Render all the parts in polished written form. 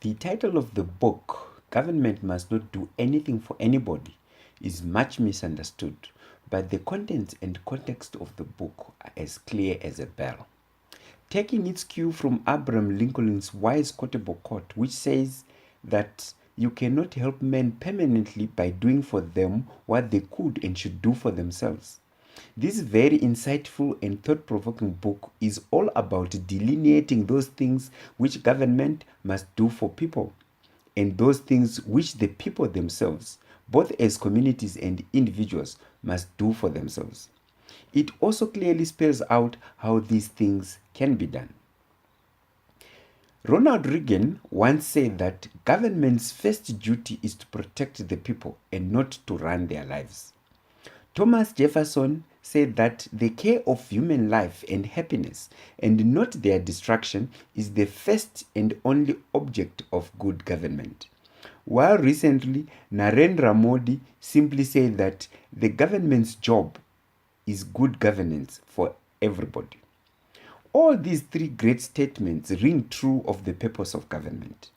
The title of the book, Government Must Not Do Anything for Anybody, is much misunderstood, but the contents and context of the book are as clear as a bell. Taking its cue from Abraham Lincoln's wise quotable quote, which says that you cannot help men permanently by doing for them what they could and should do for themselves. This very insightful and thought-provoking book is all about delineating those things which government must do for people and those things which the people themselves, both as communities and individuals, must do for themselves. It also clearly spells out how these things can be done. Ronald Reagan once said that government's first duty is to protect the people and not to run their lives. Thomas Jefferson said that the care of human life and happiness and not their destruction is the first and only object of good government. While recently Narendra Modi simply said that the government's job is good governance for everybody. All these three great statements ring true of the purpose of government.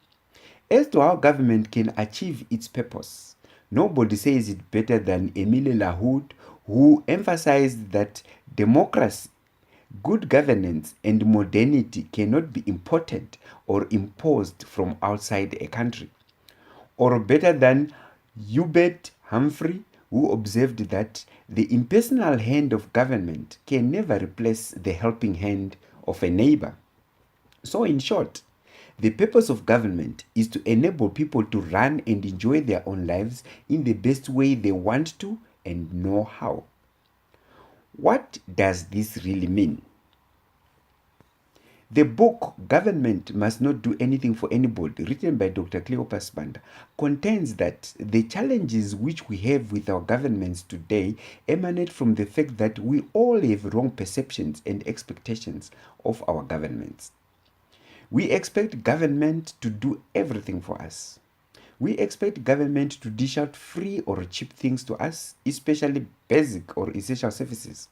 As to how government can achieve its purpose, nobody says it better than Emile Lahoud, who emphasized that democracy, good governance, and modernity cannot be imported or imposed from outside a country. Or better than Hubert Humphrey, who observed that the impersonal hand of government can never replace the helping hand of a neighbor. So in short, the purpose of government is to enable people to run and enjoy their own lives in the best way they want to and know how. What does this really mean? The book, Government Must Not Do Anything for Anybody, written by Dr. Cleopas Banda, contains that the challenges which we have with our governments today emanate from the fact that we all have wrong perceptions and expectations of our governments. We expect government to do everything for us. We expect government to dish out free or cheap things to us, especially basic or essential services.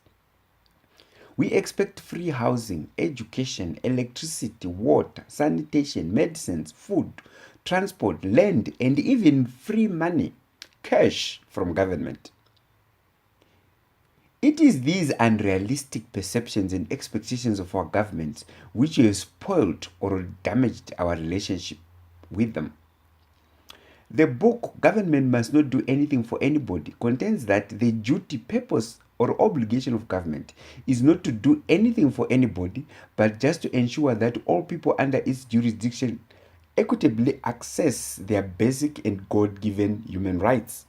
We expect free housing, education, electricity, water, sanitation, medicines, food, transport, land, and even free money, cash from government. It is these unrealistic perceptions and expectations of our governments which have spoiled or damaged our relationship with them. The book, Government Must Not Do Anything for Anybody, contains that the duty, purpose, or obligation of government is not to do anything for anybody, but just to ensure that all people under its jurisdiction equitably access their basic and God-given human rights.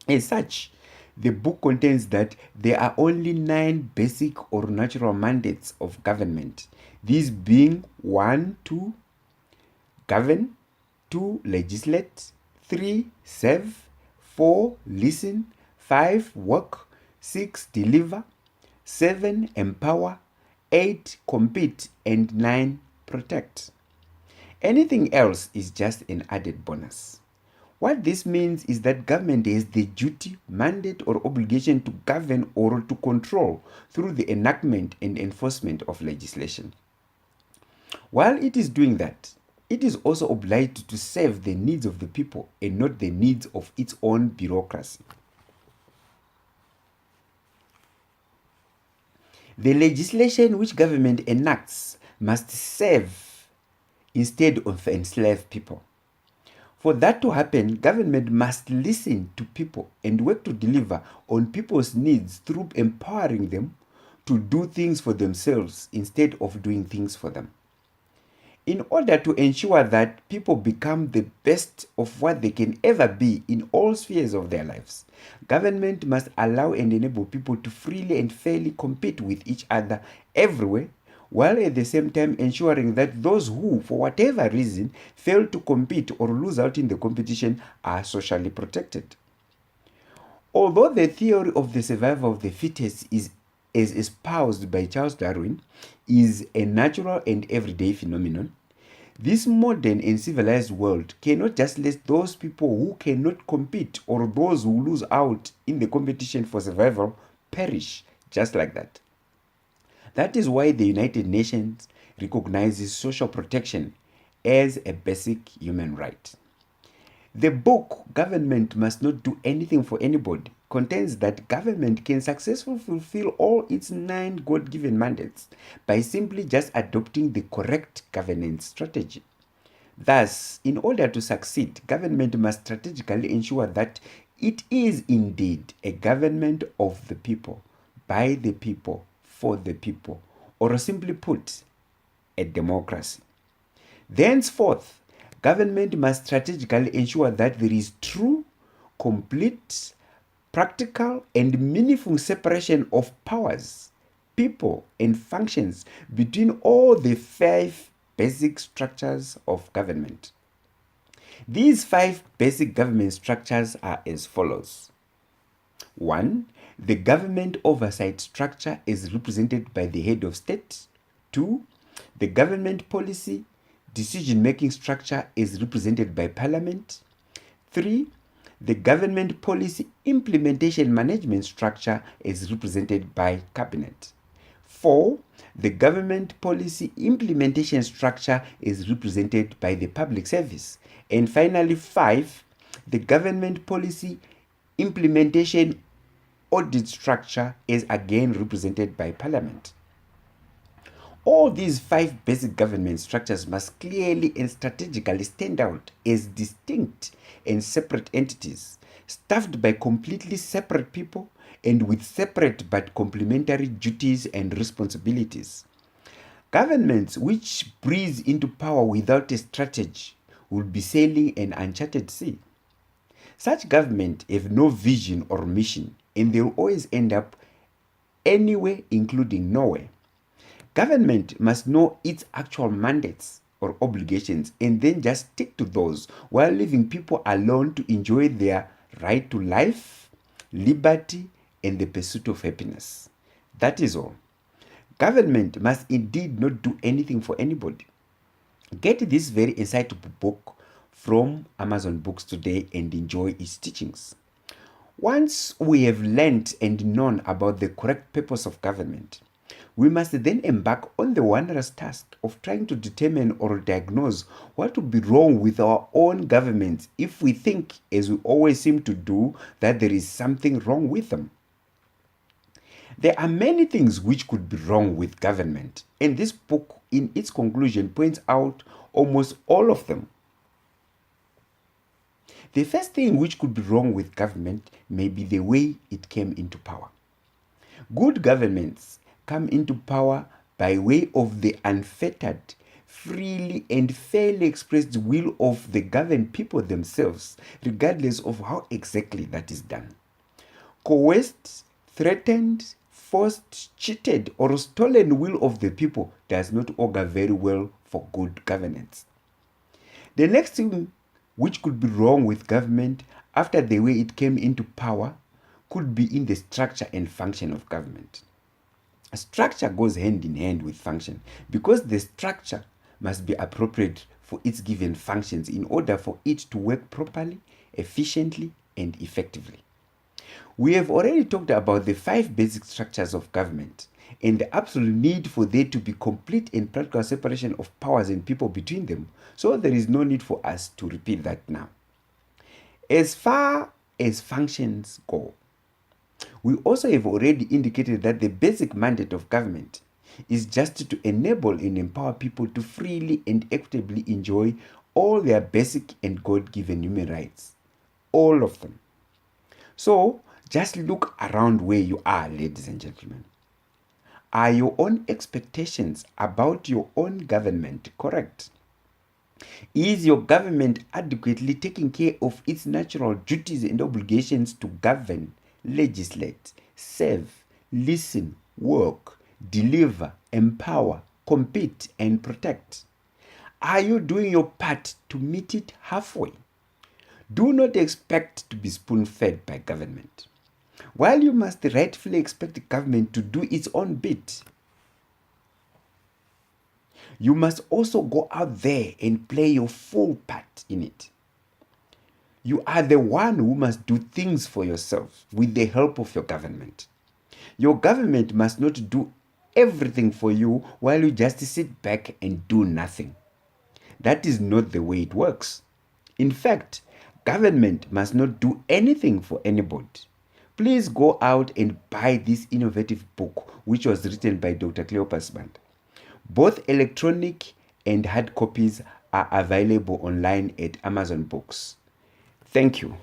As such, the book contains that there are only 9 basic or natural mandates of government, these being 1, to govern, 2, legislate, 3, serve, 4, listen, 5, work, 6, deliver, 7, empower, 8, compete, and 9, protect. Anything else is just an added bonus. What this means is that government has the duty, mandate, or obligation to govern or to control through the enactment and enforcement of legislation. While it is doing that, it is also obliged to serve the needs of the people and not the needs of its own bureaucracy. The legislation which government enacts must serve instead of enslave people. For that to happen, government must listen to people and work to deliver on people's needs through empowering them to do things for themselves instead of doing things for them. In order to ensure that people become the best of what they can ever be in all spheres of their lives, government must allow and enable people to freely and fairly compete with each other everywhere, while at the same time ensuring that those who, for whatever reason, fail to compete or lose out in the competition are socially protected. Although the theory of the survival of the fittest is as espoused by Charles Darwin, is a natural and everyday phenomenon, this modern and civilized world cannot just let those people who cannot compete or those who lose out in the competition for survival perish just like that. That is why the United Nations recognizes social protection as a basic human right. The book, Government Must Not Do Anything for Anybody, contains that government can successfully fulfill all its 9 God-given mandates by simply just adopting the correct governance strategy. Thus, in order to succeed, government must strategically ensure that it is indeed a government of the people, by the people, for the people, or simply put, a democracy. Thenceforth, government must strategically ensure that there is true, complete, practical, and meaningful separation of powers, people, and functions between all the 5 basic structures of government. These 5 basic government structures are as follows. 1. The government oversight structure is represented by the head of state. 2. The government policy decision-making structure is represented by Parliament. 3. The government policy implementation management structure is represented by Cabinet. 4. The government policy implementation structure is represented by the Public Service. And finally, 5. The government policy implementation audit structure is again represented by Parliament. All these 5 basic government structures must clearly and strategically stand out as distinct and separate entities, staffed by completely separate people and with separate but complementary duties and responsibilities. Governments which breeze into power without a strategy will be sailing an uncharted sea. Such governments have no vision or mission, and they'll always end up anywhere, including nowhere. Government must know its actual mandates or obligations and then just stick to those while leaving people alone to enjoy their right to life, liberty, and the pursuit of happiness. That is all. Government must indeed not do anything for anybody. Get this very insightful book from Amazon Books today and enjoy its teachings. Once we have learned and known about the correct purpose of government, we must then embark on the wondrous task of trying to determine or diagnose what would be wrong with our own governments if we think, as we always seem to do, that there is something wrong with them. There are many things which could be wrong with government, and this book, in its conclusion, points out almost all of them. The first thing which could be wrong with government may be the way it came into power. Good governments come into power by way of the unfettered, freely and fairly expressed will of the governed people themselves, regardless of how exactly that is done. Coerced, threatened, forced, cheated, or stolen will of the people does not augur very well for good governance. The next thing which could be wrong with government after the way it came into power could be in the structure and function of government. A structure goes hand in hand with function because the structure must be appropriate for its given functions in order for it to work properly, efficiently, and effectively. We have already talked about the 5 basic structures of government and the absolute need for there to be complete and practical separation of powers and people between them, so there is no need for us to repeat that now. As far as functions go, we also have already indicated that the basic mandate of government is just to enable and empower people to freely and equitably enjoy all their basic and God-given human rights. All of them. So, just look around where you are, ladies and gentlemen. Are your own expectations about your own government correct? Is your government adequately taking care of its natural duties and obligations to govern, legislate, serve, listen, work, deliver, empower, compete, and protect? Are you doing your part to meet it halfway? Do not expect to be spoon-fed by government. While you must rightfully expect government to do its own bit, you must also go out there and play your full part in it. You are the one who must do things for yourself with the help of your government. Your government must not do everything for you while you just sit back and do nothing. That is not the way it works. In fact, government must not do anything for anybody. Please go out and buy this innovative book, which was written by Dr. Cleopas Banda. Both electronic and hard copies are available online at Amazon Books. Thank you.